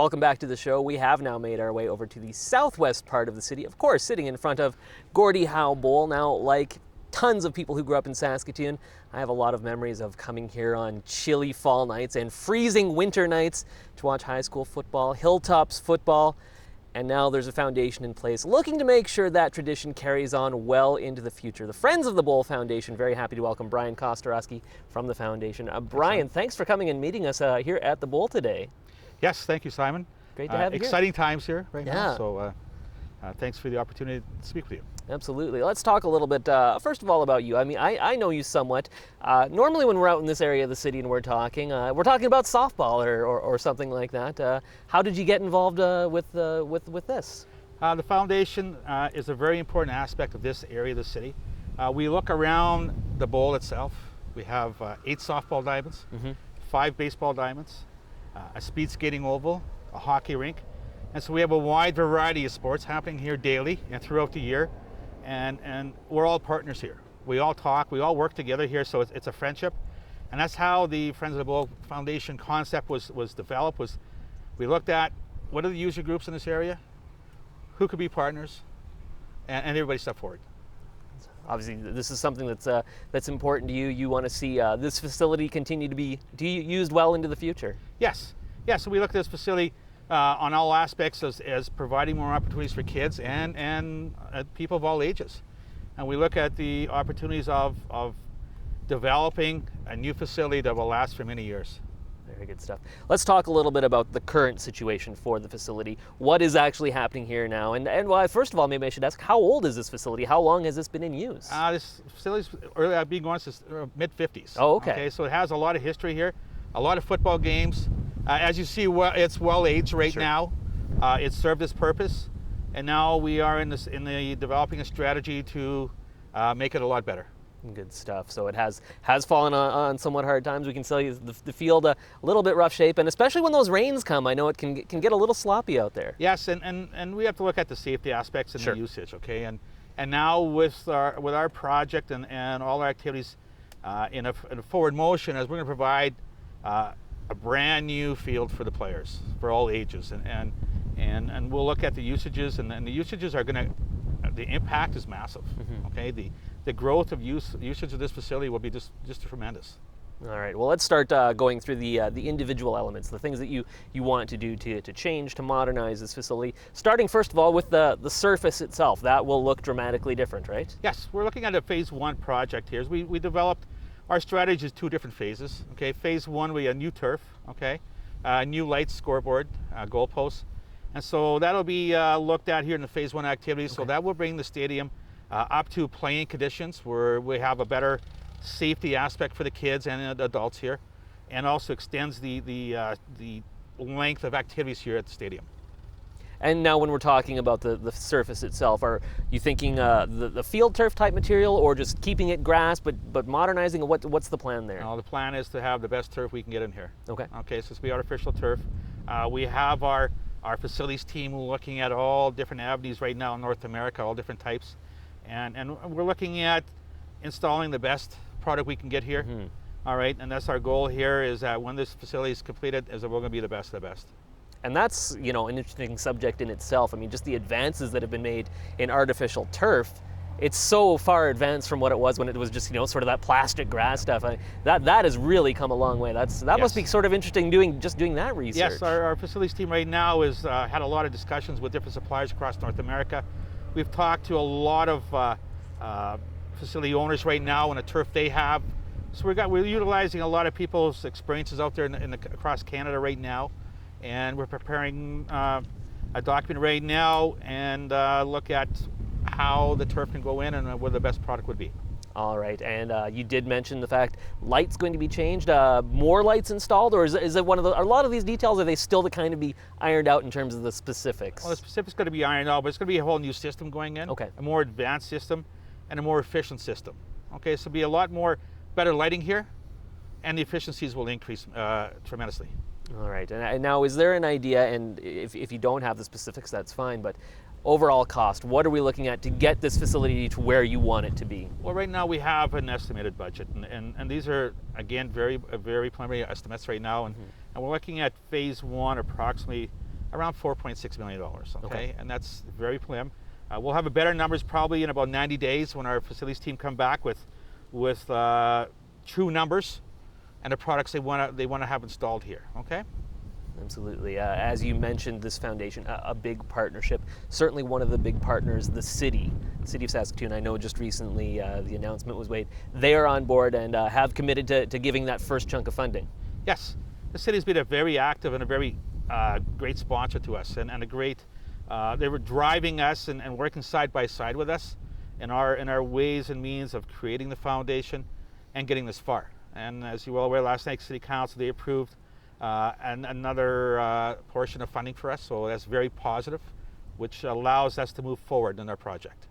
Welcome back to the show. We have now made our way over to the southwest part of the city, of course, sitting in front of Gordie Howe Bowl. Now, like tons of people who grew up in Saskatoon, I have a lot of memories of coming here on chilly fall nights and freezing winter nights to watch high school football, Hilltops football, and now there's a foundation in place looking to make sure that tradition carries on well into the future. The Friends of the Bowl Foundation, very happy to welcome Brian Kostorowski from the foundation. Brian, thanks for coming and meeting us here at the Bowl today. Yes, thank you, Simon. Great to have you here. Exciting times here right now, so thanks for the opportunity to speak with you. Absolutely. Let's talk a little bit, first of all, about you. I mean, I know you somewhat. Normally when we're out in this area of the city and we're talking about softball or something like that. How did you get involved with this? The foundation is a very important aspect of this area of the city. We look around the bowl itself. We have 8 softball diamonds, 5 baseball diamonds, a speed skating oval, a hockey rink. And so we have a wide variety of sports happening here daily and throughout the year. And we're all partners here. We all talk, we all work together here, so it's a friendship. And that's how the Friends of the Bowl Foundation concept was developed. We looked at what are the user groups in this area, who could be partners, and everybody stepped forward. Obviously, this is something that's important to you. You want to see this facility continue to be used well into the future. Yes. So we looked at this facility on all aspects as providing more opportunities for kids and people of all ages. And we look at the opportunities of developing a new facility that will last for many years. Very good stuff. Let's talk a little bit about the current situation for the facility. What is actually happening here now? And well, first of all, maybe I should ask, how old is this facility? How long has this been in use? This facility's been going since mid-50s. Oh, okay. So it has a lot of history here, a lot of football games. As you see, it's well-aged right now. It's served its purpose, and now we are in the developing a strategy to make it a lot better. Good stuff. So it has fallen on somewhat hard times. We can see the field a little bit rough shape, and especially when those rains come, I know it can get a little sloppy out there. Yes, and we have to look at the safety aspects and the usage. Okay, and now with our project and all our activities in a forward motion, as we're going to provide a brand new field for the players for all ages, and we'll look at the usages, and the usages are going to, the impact is massive. Okay, the growth of usage of this facility will be just tremendous. All right, well, let's start going through the individual elements, the things that you want to do to change, to modernize this facility. Starting first of all with the surface itself. That will look dramatically different, right? Yes, we're looking at a phase 1 project here. We developed our strategy is 2 different phases. Okay, phase 1, we have new turf. Okay, new lights, scoreboard, goalposts, and so that'll be looked at here in the phase 1 activities. Okay. So that will bring the stadium up to playing conditions where we have a better safety aspect for the kids and the adults here, and also extends the length of activities here at the stadium. And now when we're talking about the surface itself, are you thinking the field turf type material, or just keeping it grass but modernizing it? What's the plan there? The plan is to have the best turf we can get in here. Okay. Okay, so it's be artificial turf. We have our facilities team looking at all different avenues right now in North America, all different types. And we're looking at installing the best product we can get here. All right, and that's our goal here, is that when this facility is completed, is that we're going to be the best of the best. And that's, an interesting subject in itself. I mean, just the advances that have been made in artificial turf, it's so far advanced from what it was when it was just, sort of that plastic grass stuff. That has really come a long way. That must be sort of interesting doing that research. Yes, our facilities team right now has had a lot of discussions with different suppliers across North America. We've talked to a lot of facility owners right now and the turf they have. So we're utilizing a lot of people's experiences out there across Canada right now, and we're preparing a document right now and look at how the turf can go in and what the best product would be. All right, and you did mention the fact lights going to be changed, more lights installed, or is it a lot of these details, are they still to kind of be ironed out in terms of the specifics? Well, the specifics going to be ironed out, but it's going to be a whole new system going in. Okay. A more advanced system and a more efficient system. Okay, so be a lot more better lighting here, and the efficiencies will increase tremendously. All right, and now is there an idea, and if you don't have the specifics, that's fine, but overall cost, what are we looking at to get this facility to where you want it to be? Well, right now we have an estimated budget, and these are, again, very preliminary estimates right now, and we're looking at phase 1 approximately around $4.6 million, okay? And that's very prelim. We'll have a better numbers probably in about 90 days when our facilities team come back with true numbers and the products they want to have installed here, okay? Absolutely. As you mentioned, this foundation, a big partnership. Certainly one of the big partners, the city of Saskatoon. I know just recently the announcement was made. They are on board and have committed to giving that first chunk of funding. Yes, the city's been a very active and a very great sponsor to us, and a great. They were driving us and working side by side with us in our ways and means of creating the foundation and getting this far. And as you well aware, last night City Council, they approved and another portion of funding for us, so that's very positive, which allows us to move forward in our project.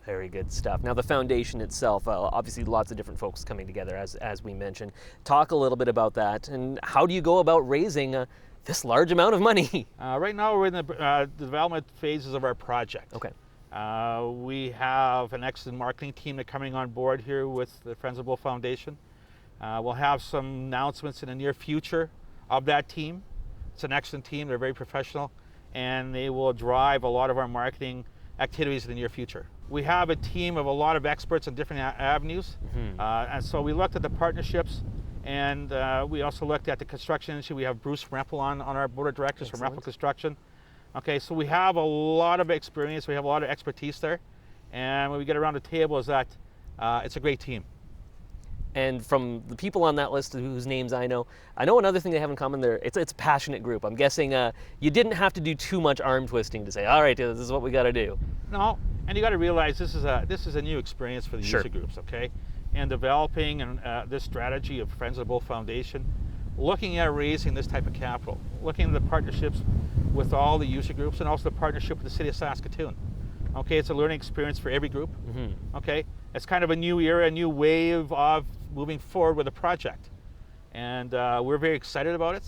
Very good stuff. Now the foundation itself, obviously lots of different folks coming together as we mentioned. Talk a little bit about that and how do you go about raising this large amount of money? Right now we're in the development phases of our project. Okay. We have an excellent marketing team that's coming on board here with the Friends of the Bowl Foundation. We'll have some announcements in the near future of that team. It's an excellent team, they're very professional, and they will drive a lot of our marketing activities in the near future. We have a team of a lot of experts in different avenues, and so we looked at the partnerships, and we also looked at the construction industry. We have Bruce Rempel on our board of directors from Rempel Construction. Okay, so we have a lot of experience, we have a lot of expertise there, and when we get around the table is that it's a great team. And from the people on that list whose names I know another thing they have in common there, it's a passionate group. I'm guessing you didn't have to do too much arm twisting to say, all right, this is what we got to do. No, and you got to realize this is a new experience for the user groups, okay? And developing this strategy of Friends of the Bowl Foundation, looking at raising this type of capital, looking at the partnerships with all the user groups and also the partnership with the City of Saskatoon. Okay, it's a learning experience for every group, okay? It's kind of a new era, a new wave of moving forward with a project. And we're very excited about it.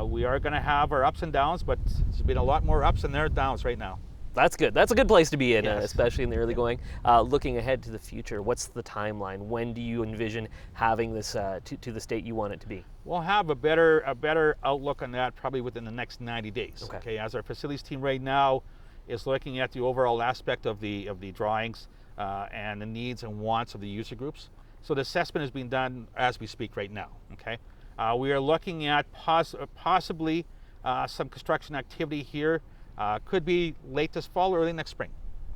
We are going to have our ups and downs, but there's been a lot more ups and there are downs right now. That's good. That's a good place to be in, Yes. especially in the early going. Looking ahead to the future, what's the timeline? When do you envision having this to the state you want it to be? We'll have a better outlook on that probably within the next 90 days. Okay. As our facilities team right now is looking at the overall aspect of the drawings and the needs and wants of the user groups. So the assessment is being done as we speak right now. Okay, we are looking at possibly some construction activity here. Could be late this fall or early next spring.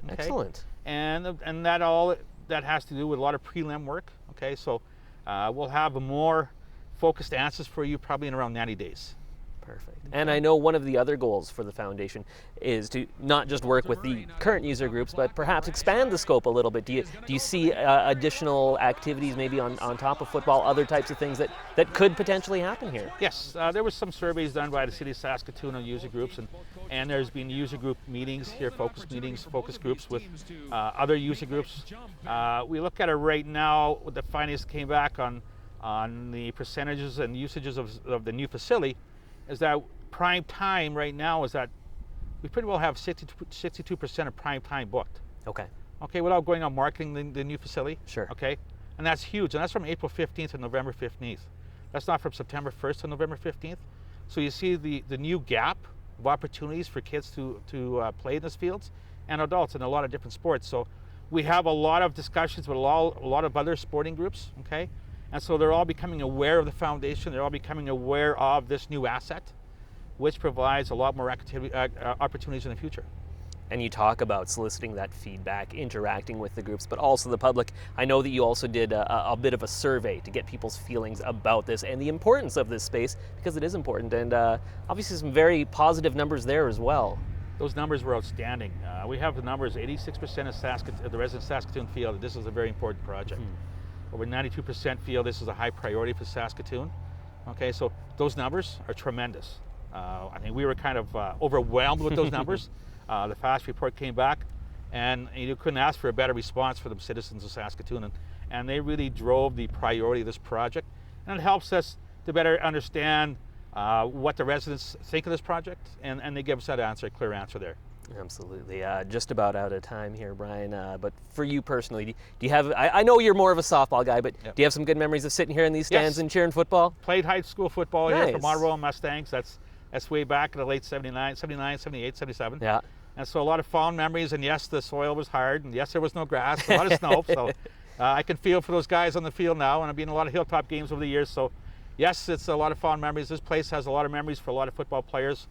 Okay? Excellent. And that has to do with a lot of prelim work. Okay, so we'll have more focused answers for you probably in around 90 days. Perfect. And I know one of the other goals for the foundation is to not just work with the current user groups, but perhaps expand the scope a little bit. Do you see additional activities maybe on top of football, other types of things that could potentially happen here? Yes, there was some surveys done by the City of Saskatoon on user groups, and there's been user group meetings here, focus groups with other user groups. We look at it right now, the findings came back on the percentages and usages of the new facility, is that prime time right now is that we pretty well have 62% of prime time booked. Okay. Okay, without going on marketing the new facility. Sure. Okay, and that's huge, and that's from April 15th to November 15th. That's not from September 1st to November 15th. So you see the new gap of opportunities for kids to play in these fields and adults in a lot of different sports. So we have a lot of discussions with a lot of other sporting groups, okay? And so they're all becoming aware of the foundation. They're all becoming aware of this new asset, which provides a lot more opportunities in the future. And you talk about soliciting that feedback, interacting with the groups, but also the public. I know that you also did a bit of a survey to get people's feelings about this and the importance of this space, because it is important, and obviously some very positive numbers there as well. Those numbers were outstanding. We have the numbers, 86% of the residents of Saskatoon feel that this is a very important project. Over 92% feel this is a high priority for Saskatoon. Okay, so those numbers are tremendous. I think we were kind of overwhelmed with those numbers. The FAST report came back, and you couldn't ask for a better response for the citizens of Saskatoon, and they really drove the priority of this project. And it helps us to better understand what the residents think of this project, and they give us that answer, a clear answer there. Absolutely. Just about out of time here, Brian. But for you personally, do you have, I know you're more of a softball guy, but do you have some good memories of sitting here in these stands and cheering football? Played high school football here for Monroe Mustangs. That's way back in the late 79, 78, 77. Yeah. And so a lot of fond memories, and yes, the soil was hard, and yes, there was no grass, a lot of snow, so I can feel for those guys on the field now, and I've been in a lot of hilltop games over the years, so yes, it's a lot of fond memories. This place has a lot of memories for a lot of football players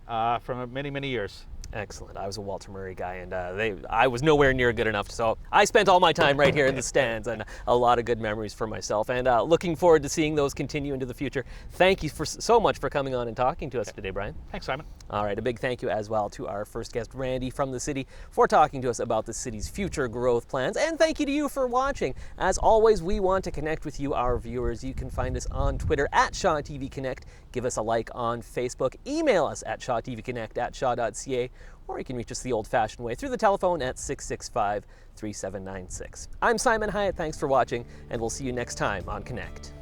from many, many years. Excellent. I was a Walter Murray guy, and I was nowhere near good enough, so I spent all my time right here in the stands, and a lot of good memories for myself, and looking forward to seeing those continue into the future. Thank you so much for coming on and talking to us today, Brian. Thanks, Simon. All right, a big thank you as well to our first guest, Randy from the city, for talking to us about the city's future growth plans, and thank you to you for watching. As always, we want to connect with you, our viewers. You can find us on Twitter at Shaw TV Connect. Give us a like on Facebook. Email us at shawtvconnect@shaw.ca, or you can reach us the old-fashioned way through the telephone at 665-3796. I'm Simon Hyatt. Thanks for watching, and we'll see you next time on Connect.